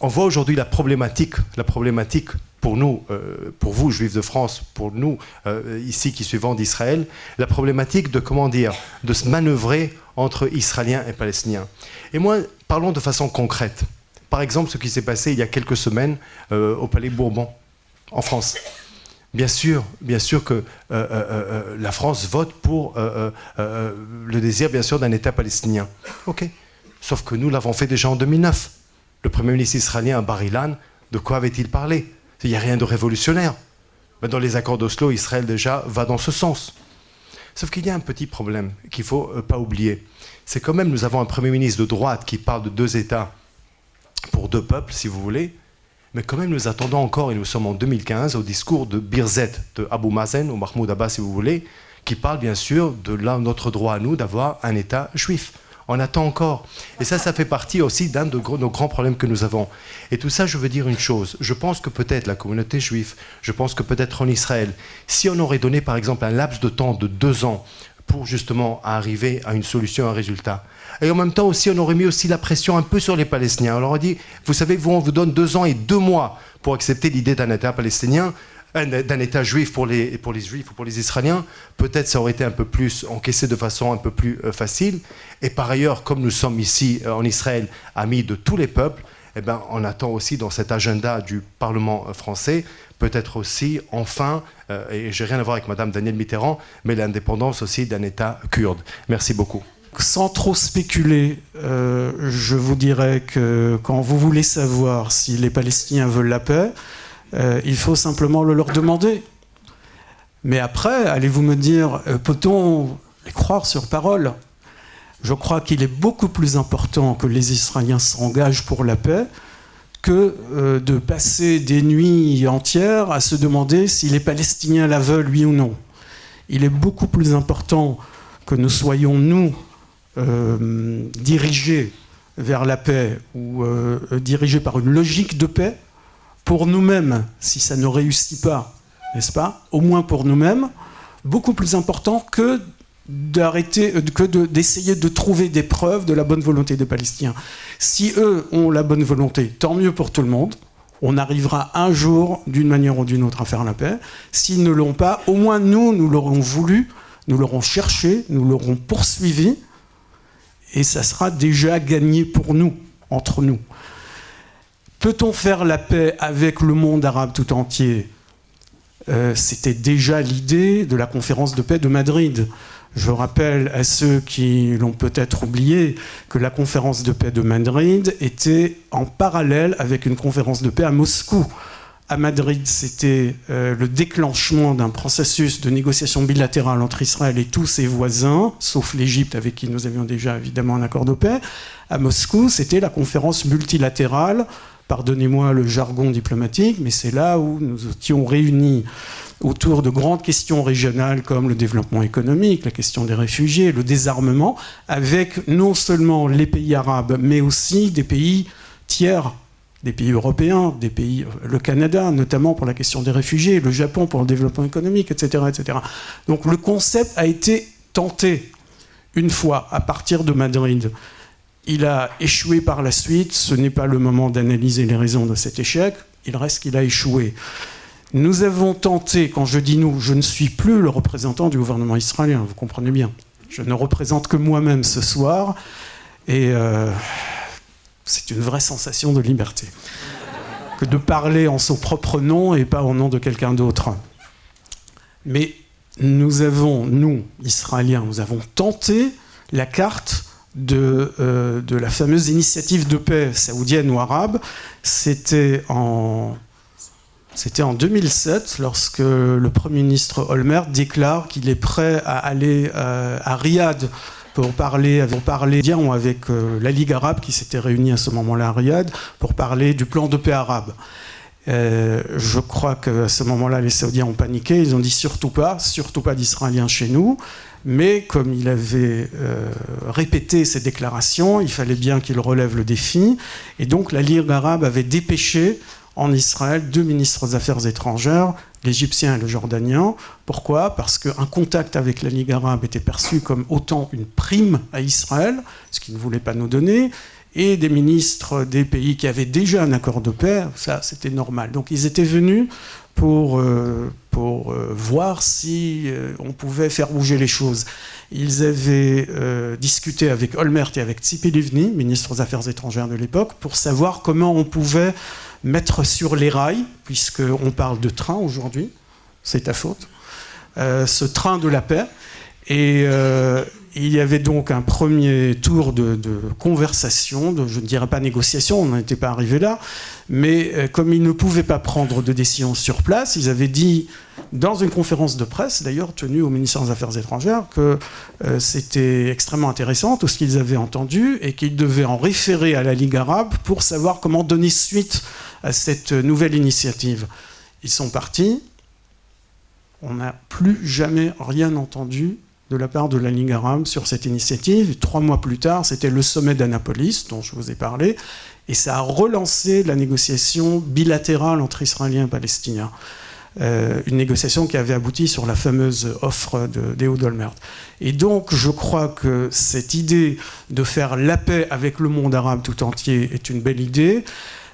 on voit aujourd'hui la problématique pour nous, pour vous, Juifs de France, pour nous, ici, qui suivons d'Israël, la problématique de, de se manœuvrer entre Israéliens et Palestiniens. Et moi, parlons de façon concrète. Par exemple, ce qui s'est passé il y a quelques semaines au Palais Bourbon, en France. Bien sûr que la France vote pour le désir, bien sûr, d'un État palestinien. OK. Sauf que nous l'avons fait déjà en 2009. Le Premier ministre israélien, Bar-Ilan, de quoi avait-il parlé? Il n'y a rien de révolutionnaire. Mais dans les accords d'Oslo, Israël déjà va dans ce sens. Sauf qu'il y a un petit problème qu'il ne faut pas oublier. C'est quand même, nous avons un Premier ministre de droite qui parle de 2 États pour 2 peuples, si vous voulez. Mais quand même, nous attendons encore, et nous sommes en 2015, au discours de Birzet, de Abou Mazen, ou Mahmoud Abbas, si vous voulez, qui parle bien sûr de notre droit à nous d'avoir un État juif. On attend encore. Et ça fait partie aussi d'un de nos grands problèmes que nous avons. Et tout ça, je veux dire une chose. Je pense que peut-être la communauté juive, je pense que peut-être en Israël, si on aurait donné par exemple un laps de temps de 2 ans pour justement arriver à une solution, un résultat, et en même temps aussi, on aurait mis aussi la pression un peu sur les Palestiniens. On leur a dit, vous savez, on vous donne 2 ans et 2 mois pour accepter l'idée d'un État palestinien, d'un État juif pour les Juifs ou pour les Israéliens. Peut-être ça aurait été un peu plus encaissé de façon un peu plus facile. Et par ailleurs, comme nous sommes ici en Israël, amis de tous les peuples, eh ben, on attend aussi dans cet agenda du Parlement français, peut-être aussi, enfin, et j'ai rien à voir avec Madame Danielle Mitterrand, mais l'indépendance aussi d'un État kurde. Merci beaucoup. Sans trop spéculer, je vous dirais que quand vous voulez savoir si les Palestiniens veulent la paix, il faut simplement le leur demander. Mais après, allez-vous me dire, peut-on les croire sur parole? Je crois qu'il est beaucoup plus important que les Israéliens s'engagent pour la paix que de passer des nuits entières à se demander si les Palestiniens la veulent, oui ou non. Il est beaucoup plus important que nous soyons, nous, dirigés vers la paix ou dirigés par une logique de paix, pour nous-mêmes, si ça ne réussit pas, n'est-ce pas? Au moins pour nous-mêmes, beaucoup plus important que d'essayer de trouver des preuves de la bonne volonté des Palestiniens. Si eux ont la bonne volonté, tant mieux pour tout le monde. On arrivera un jour, d'une manière ou d'une autre, à faire la paix. S'ils ne l'ont pas, au moins nous l'aurons voulu, nous l'aurons cherché, nous l'aurons poursuivi, et ça sera déjà gagné pour nous, entre nous. Peut-on faire la paix avec le monde arabe tout entier? C'était déjà l'idée de la conférence de paix de Madrid. Je rappelle à ceux qui l'ont peut-être oublié que la conférence de paix de Madrid était en parallèle avec une conférence de paix à Moscou. À Madrid, c'était le déclenchement d'un processus de négociation bilatérale entre Israël et tous ses voisins, sauf l'Égypte avec qui nous avions déjà évidemment un accord de paix. À Moscou, c'était la conférence multilatérale. Pardonnez-moi le jargon diplomatique, mais c'est là où nous étions réunis autour de grandes questions régionales comme le développement économique, la question des réfugiés, le désarmement, avec non seulement les pays arabes, mais aussi des pays tiers, des pays européens, des pays, le Canada notamment pour la question des réfugiés, le Japon pour le développement économique, etc., etc. Donc le concept a été tenté une fois à partir de Madrid. Il a échoué par la suite, ce n'est pas le moment d'analyser les raisons de cet échec, il reste qu'il a échoué. Nous avons tenté, quand je dis nous, je ne suis plus le représentant du gouvernement israélien, vous comprenez bien. Je ne représente que moi-même ce soir, et c'est une vraie sensation de liberté, que de parler en son propre nom et pas au nom de quelqu'un d'autre. Mais nous avons, nous, Israéliens, nous avons tenté la carte de la fameuse initiative de paix saoudienne ou arabe. C'était en 2007, lorsque le Premier ministre Olmert déclare qu'il est prêt à aller à Riyad pour parler avec la Ligue arabe qui s'était réunie à ce moment-là à Riyad pour parler du plan de paix arabe. Je crois qu'à ce moment-là, les Saoudiens ont paniqué. Ils ont dit surtout pas d'Israéliens chez nous. Mais comme il avait répété ces déclarations, il fallait bien qu'il relève le défi. Et donc la Ligue arabe avait dépêché en Israël 2 ministres des Affaires étrangères, l'Égyptien et le Jordanien. Pourquoi? Parce qu'un contact avec la Ligue arabe était perçu comme autant une prime à Israël, ce qu'ils ne voulaient pas nous donner, et des ministres des pays qui avaient déjà un accord de paix, ça c'était normal. Donc ils étaient venus pour voir si on pouvait faire bouger les choses. Ils avaient discuté avec Olmert et avec Tzipi Livni, ministre des Affaires étrangères de l'époque, pour savoir comment on pouvait mettre sur les rails, puisqu'on parle de train aujourd'hui, c'est ta faute, ce train de la paix. Et il y avait donc un premier tour de conversation, je ne dirais pas négociation, on n'en était pas arrivé là, mais comme ils ne pouvaient pas prendre de décision sur place, ils avaient dit, dans une conférence de presse, d'ailleurs tenue au ministère des Affaires étrangères, que c'était extrêmement intéressant tout ce qu'ils avaient entendu et qu'ils devaient en référer à la Ligue arabe pour savoir comment donner suite à cette nouvelle initiative. Ils sont partis, on n'a plus jamais rien entendu de la part de la Ligue arabe sur cette initiative. 3 mois plus tard, c'était le sommet d'Annapolis, dont je vous ai parlé, et ça a relancé la négociation bilatérale entre Israéliens et Palestiniens. Une négociation qui avait abouti sur la fameuse offre d'Ehud Olmert. Et donc, je crois que cette idée de faire la paix avec le monde arabe tout entier est une belle idée,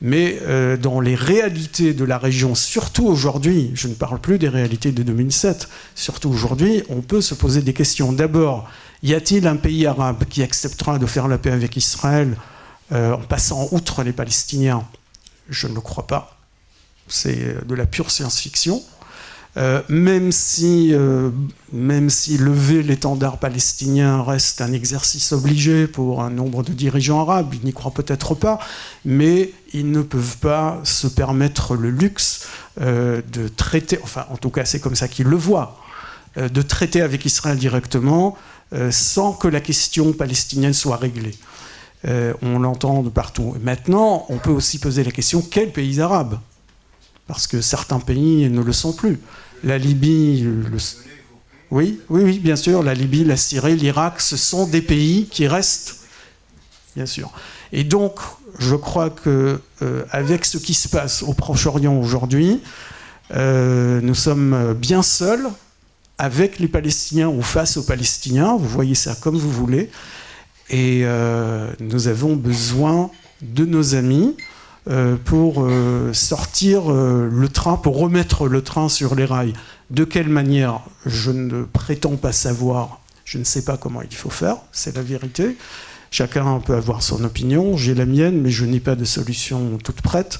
mais dans les réalités de la région, surtout aujourd'hui, je ne parle plus des réalités de 2007, surtout aujourd'hui, on peut se poser des questions. D'abord, y a-t-il un pays arabe qui acceptera de faire la paix avec Israël en passant outre les Palestiniens? Je ne le crois pas. C'est de la pure science-fiction. Même si lever l'étendard palestinien reste un exercice obligé pour un nombre de dirigeants arabes, ils n'y croient peut-être pas, mais ils ne peuvent pas se permettre le luxe de traiter, enfin en tout cas c'est comme ça qu'ils le voient, de traiter avec Israël directement sans que la question palestinienne soit réglée. On l'entend de partout. Maintenant, on peut aussi poser la question, quels pays arabes? Parce que certains pays ne le sont plus. La Libye, oui, bien sûr, la Libye, la Syrie, l'Irak, ce sont des pays qui restent, bien sûr. Et donc, je crois que avec ce qui se passe au Proche-Orient aujourd'hui, nous sommes bien seuls avec les Palestiniens ou face aux Palestiniens. Vous voyez ça comme vous voulez. Et nous avons besoin de nos amis pour sortir le train, pour remettre le train sur les rails. De quelle manière? Je ne prétends pas savoir, je ne sais pas comment il faut faire, c'est la vérité. Chacun peut avoir son opinion, j'ai la mienne, mais je n'ai pas de solution toute prête.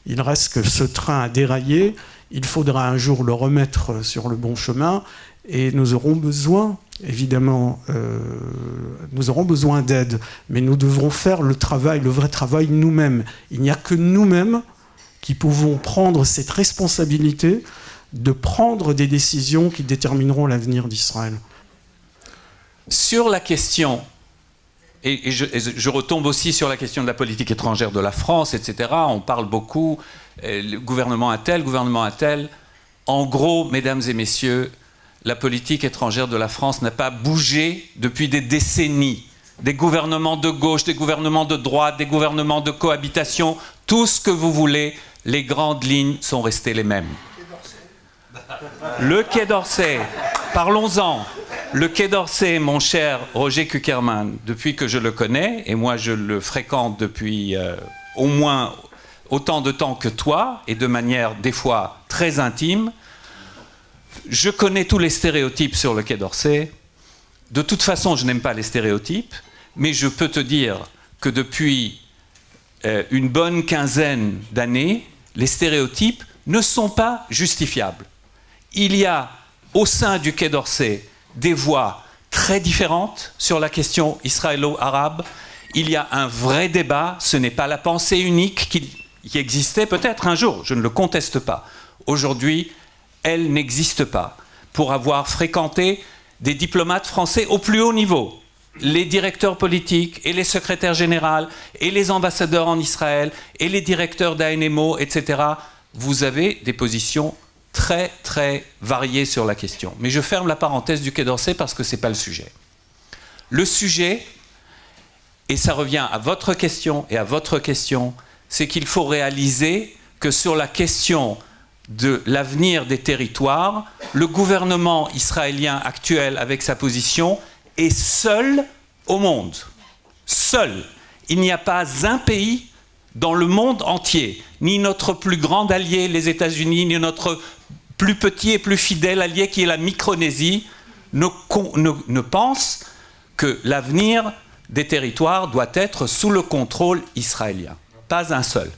Il reste que ce train a déraillé, il faudra un jour le remettre sur le bon chemin, et nous aurons besoin, évidemment, nous aurons besoin d'aide, mais nous devrons faire le travail, le vrai travail nous-mêmes. Il n'y a que nous-mêmes qui pouvons prendre cette responsabilité de prendre des décisions qui détermineront l'avenir d'Israël. Sur la question, et je retombe aussi sur la question de la politique étrangère de la France, etc., on parle beaucoup, le gouvernement a tel, gouvernement a tel. En gros, mesdames et messieurs, la politique étrangère de la France n'a pas bougé depuis des décennies. Des gouvernements de gauche, des gouvernements de droite, des gouvernements de cohabitation, tout ce que vous voulez, les grandes lignes sont restées les mêmes. Le Quai d'Orsay, parlons-en. Le Quai d'Orsay, mon cher Roger Kuckerman, depuis que je le connais, et moi je le fréquente depuis au moins autant de temps que toi, et de manière des fois très intime, je connais tous les stéréotypes sur le Quai d'Orsay. De toute façon, je n'aime pas les stéréotypes, mais je peux te dire que depuis une bonne quinzaine d'années, les stéréotypes ne sont pas justifiables. Il y a au sein du Quai d'Orsay des voix très différentes sur la question israélo-arabe. Il y a un vrai débat, ce n'est pas la pensée unique qui existait peut-être un jour, je ne le conteste pas. Aujourd'hui, elle n'existe pas. Pour avoir fréquenté des diplomates français au plus haut niveau, les directeurs politiques et les secrétaires généraux et les ambassadeurs en Israël et les directeurs d'ANMO, etc., vous avez des positions très, très variées sur la question. Mais je ferme la parenthèse du Quai d'Orsay parce que ce n'est pas le sujet. Le sujet, et ça revient à votre question et à votre question, c'est qu'il faut réaliser que sur la question de l'avenir des territoires, le gouvernement israélien actuel, avec sa position, est seul au monde. Seul. il n'y a pas un pays dans le monde entier, ni notre plus grand allié, les États-Unis, ni notre plus petit et plus fidèle allié qui est la Micronésie, ne pense que l'avenir des territoires doit être sous le contrôle israélien. Pas un seul.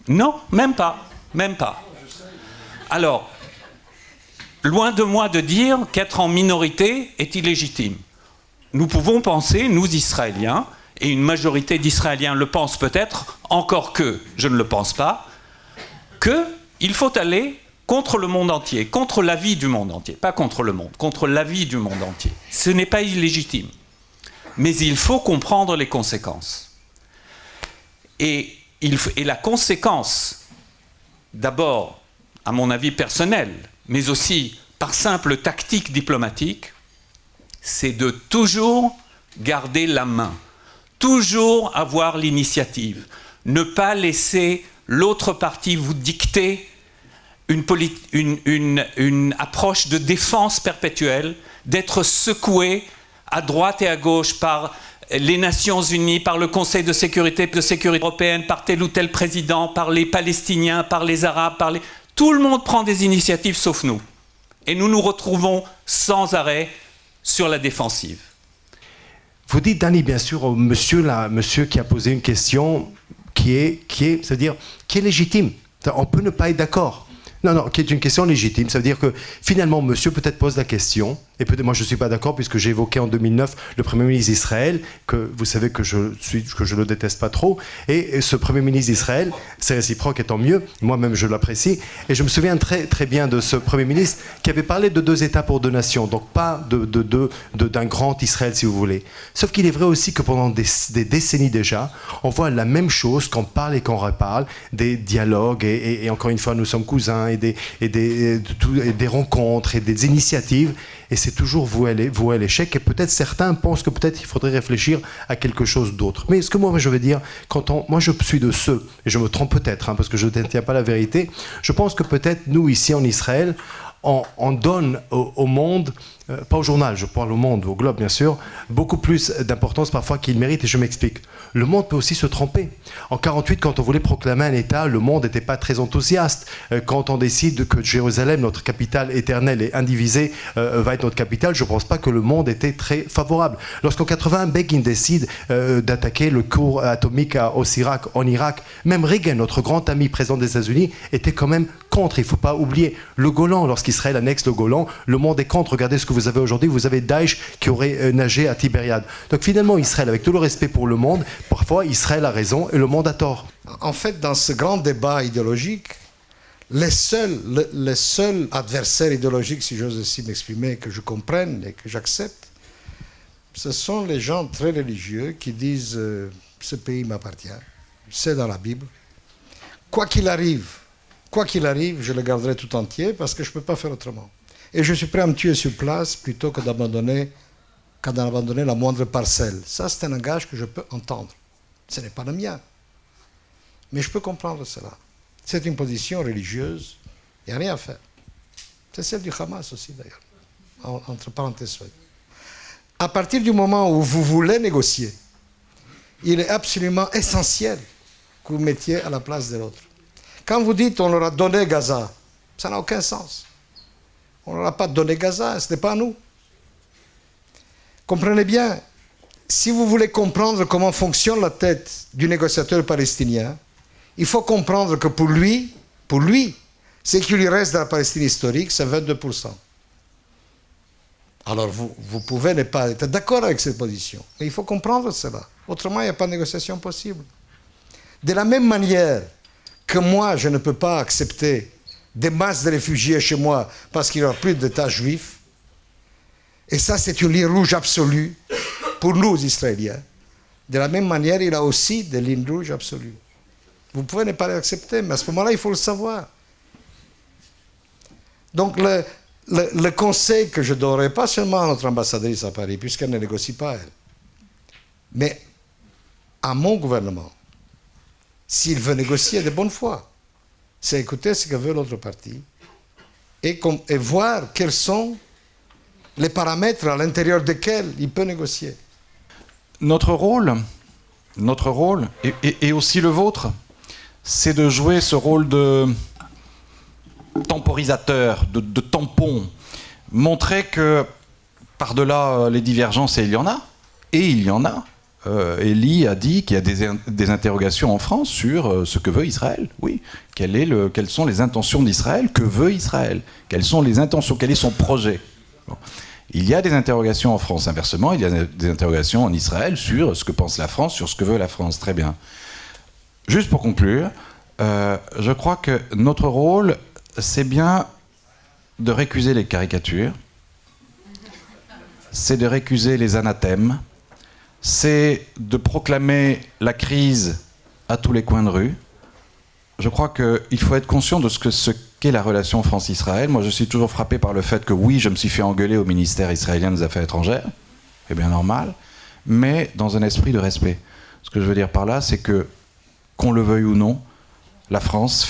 Non, même pas. Même pas. Alors, loin de moi de dire qu'être en minorité est illégitime. Nous pouvons penser, nous Israéliens, et une majorité d'Israéliens le pensent peut-être, encore que je ne le pense pas, qu'il faut aller contre le monde entier, contre l'avis du monde entier, pas contre le monde, contre l'avis du monde entier. Ce n'est pas illégitime. Mais il faut comprendre les conséquences. Et la conséquence, d'abord, à mon avis personnel, mais aussi par simple tactique diplomatique, c'est de toujours garder la main, toujours avoir l'initiative, ne pas laisser l'autre partie vous dicter une approche de défense perpétuelle, d'être secoué à droite et à gauche par les Nations Unies, par le Conseil de sécurité européenne, par tel ou tel président, par les Palestiniens, par les Arabes, Tout le monde prend des initiatives sauf nous. Et nous nous retrouvons sans arrêt sur la défensive. Vous dites, Danny, bien sûr, au monsieur qui a posé une question qui est légitime. On peut ne pas être d'accord. Non, qui est une question légitime. Ça veut dire que finalement, monsieur peut-être pose la question, et peut-être moi je ne suis pas d'accord, puisque j'ai évoqué en 2009 le Premier ministre d'Israël, que vous savez que je le déteste pas trop, et ce Premier ministre d'Israël, c'est réciproque et tant mieux, moi-même je l'apprécie, et je me souviens très, très bien de ce Premier ministre qui avait parlé de 2 États pour 2 nations, donc pas d'un grand Israël si vous voulez. Sauf qu'il est vrai aussi que pendant des décennies déjà, on voit la même chose, qu'on parle et qu'on reparle, des dialogues, et encore une fois nous sommes cousins, et des rencontres et des initiatives, et c'est toujours voué à l'échec, et peut-être certains pensent que peut-être il faudrait réfléchir à quelque chose d'autre. Mais ce que moi je veux dire, moi je suis de ceux, et je me trompe peut-être, parce que je ne détiens pas la vérité, je pense que peut-être nous ici en Israël, on donne au monde, pas au journal, je parle au monde, au globe bien sûr, beaucoup plus d'importance parfois qu'il mérite, et je m'explique. Le monde peut aussi se tromper. En 1948, quand on voulait proclamer un État, le monde n'était pas très enthousiaste. Quand on décide que Jérusalem, notre capitale éternelle et indivisée, va être notre capitale, je ne pense pas que le monde était très favorable. Lorsqu'en 1981, Begin décide d'attaquer le cours atomique en Irak, même Reagan, notre grand ami président des États-Unis, était quand même contre. Il ne faut pas oublier le Golan. Lorsqu'Israël annexe le Golan, le monde est contre. Regardez ce que vous avez aujourd'hui. Vous avez Daesh qui aurait nagé à Tibériade. Donc finalement, Israël, avec tout le respect pour le monde, parfois Israël a raison et le monde a tort. En fait, dans ce grand débat idéologique, les seuls adversaires idéologiques, si j'ose ainsi m'exprimer, que je comprenne et que j'accepte, ce sont les gens très religieux qui disent ce pays m'appartient, c'est dans la Bible. Quoi qu'il arrive, je le garderai tout entier parce que je ne peux pas faire autrement. Et je suis prêt à me tuer sur place plutôt que d'abandonner la moindre parcelle. Ça, c'est un langage que je peux entendre. Ce n'est pas le mien. Mais je peux comprendre cela. C'est une position religieuse. Il n'y a rien à faire. C'est celle du Hamas aussi, d'ailleurs. Entre parenthèses. À partir du moment où vous voulez négocier, il est absolument essentiel que vous mettiez à la place de l'autre. Quand vous dites on leur a donné Gaza, ça n'a aucun sens. On ne leur a pas donné Gaza, ce n'est pas à nous. Comprenez bien, si vous voulez comprendre comment fonctionne la tête du négociateur palestinien, il faut comprendre que pour lui, ce qui lui reste de la Palestine historique, c'est 22%. Alors vous pouvez ne pas être d'accord avec cette position, mais il faut comprendre cela. Autrement, il n'y a pas de négociation possible. De la même manière que moi, je ne peux pas accepter des masses de réfugiés chez moi parce qu'il n'y aura plus d'État juif, et ça, c'est une ligne rouge absolue pour nous, Israéliens. De la même manière, il a aussi des lignes rouges absolues. Vous pouvez ne pas les accepter, mais à ce moment-là, il faut le savoir. Donc, le conseil que je donnerai, pas seulement à notre ambassadrice à Paris, puisqu'elle ne négocie pas, elle, mais à mon gouvernement, s'il veut négocier de bonne foi, c'est écouter ce que veut l'autre partie et voir quels sont les paramètres à l'intérieur desquels il peut négocier. Notre rôle, notre rôle, et aussi le vôtre, c'est de jouer ce rôle de temporisateur, de tampon. Montrer que, par-delà les divergences, et il y en a, Elie a dit qu'il y a des interrogations en France sur ce que veut Israël. Oui. Quelles sont les intentions d'Israël? Que veut Israël? Quelles sont les intentions? Quel est son projet? Bon. Il y a des interrogations en France. Inversement, il y a des interrogations en Israël sur ce que pense la France, sur ce que veut la France. Très bien. Juste pour conclure, je crois que notre rôle, c'est bien de récuser les caricatures, c'est de récuser les anathèmes, c'est de proclamer la crise à tous les coins de rue. Je crois qu'il faut être conscient de ce qu'est la relation France-Israël. Moi, je suis toujours frappé par le fait que, oui, je me suis fait engueuler au ministère israélien des Affaires étrangères, c'est bien normal, mais dans un esprit de respect. Ce que je veux dire par là, c'est que, qu'on le veuille ou non, la France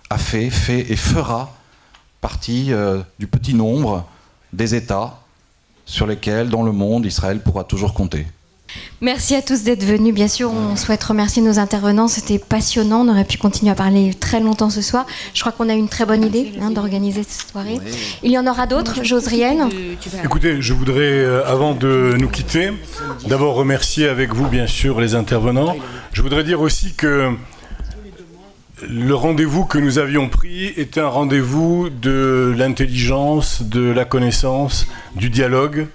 a fait et fera partie du petit nombre des États sur lesquels, dans le monde, Israël pourra toujours compter. Merci à tous d'être venus. Bien sûr, on souhaite remercier nos intervenants. C'était passionnant. On aurait pu continuer à parler très longtemps ce soir. Je crois qu'on a une très bonne idée d'organiser cette soirée. Oui. Il y en aura d'autres, Josriel. Écoutez, je voudrais, avant de nous quitter, d'abord remercier avec vous, bien sûr, les intervenants. Je voudrais dire aussi que le rendez-vous que nous avions pris était un rendez-vous de l'intelligence, de la connaissance, du dialogue,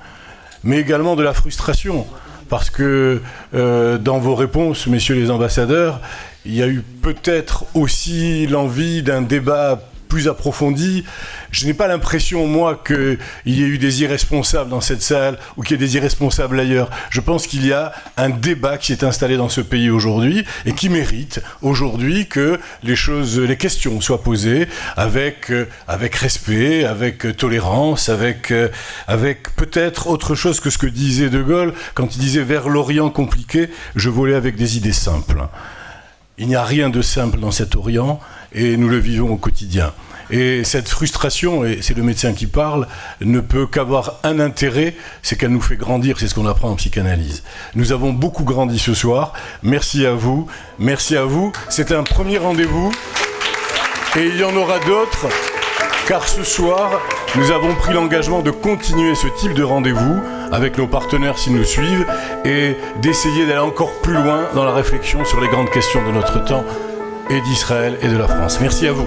mais également de la frustration. Parce que dans vos réponses, messieurs les ambassadeurs, il y a eu peut-être aussi l'envie d'un débat plus approfondi. Je n'ai pas l'impression, moi, qu'il y ait eu des irresponsables dans cette salle ou qu'il y ait des irresponsables ailleurs. Je pense qu'il y a un débat qui s'est installé dans ce pays aujourd'hui et qui mérite aujourd'hui que les questions soient posées avec respect, avec tolérance, avec peut-être autre chose que ce que disait De Gaulle quand il disait « vers l'Orient compliqué, je volais avec des idées simples ». Il n'y a rien de simple dans cet Orient et nous le vivons au quotidien. Et cette frustration, et c'est le médecin qui parle, ne peut qu'avoir un intérêt, c'est qu'elle nous fait grandir, c'est ce qu'on apprend en psychanalyse. Nous avons beaucoup grandi ce soir, merci à vous, c'est un premier rendez-vous et il y en aura d'autres, car ce soir, nous avons pris l'engagement de continuer ce type de rendez-vous avec nos partenaires s'ils nous suivent et d'essayer d'aller encore plus loin dans la réflexion sur les grandes questions de notre temps et d'Israël et de la France. Merci à vous.